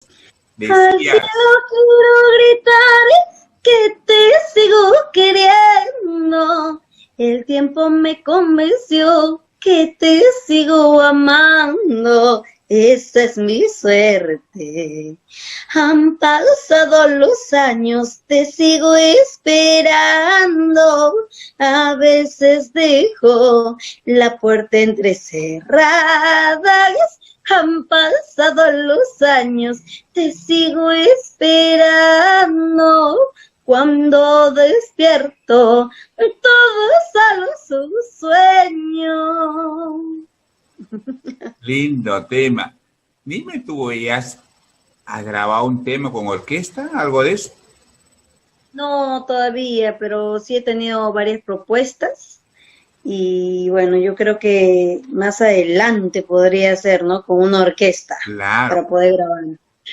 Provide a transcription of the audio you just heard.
Al Decías, cielo quiero gritar que te sigo queriendo. El tiempo me convenció que te sigo amando. Esa es mi suerte. Han pasado los años, te sigo esperando. A veces dejo la puerta entrecerrada. Han pasado los años, te sigo esperando. Cuando despierto, todo es solo su sueño. lindo tema. Dime, ¿tú has grabado un tema con orquesta? ¿Algo de eso? No todavía, pero sí he tenido varias propuestas y bueno, yo creo que más adelante podría ser, ¿no? Con una orquesta Claro. para poder grabar.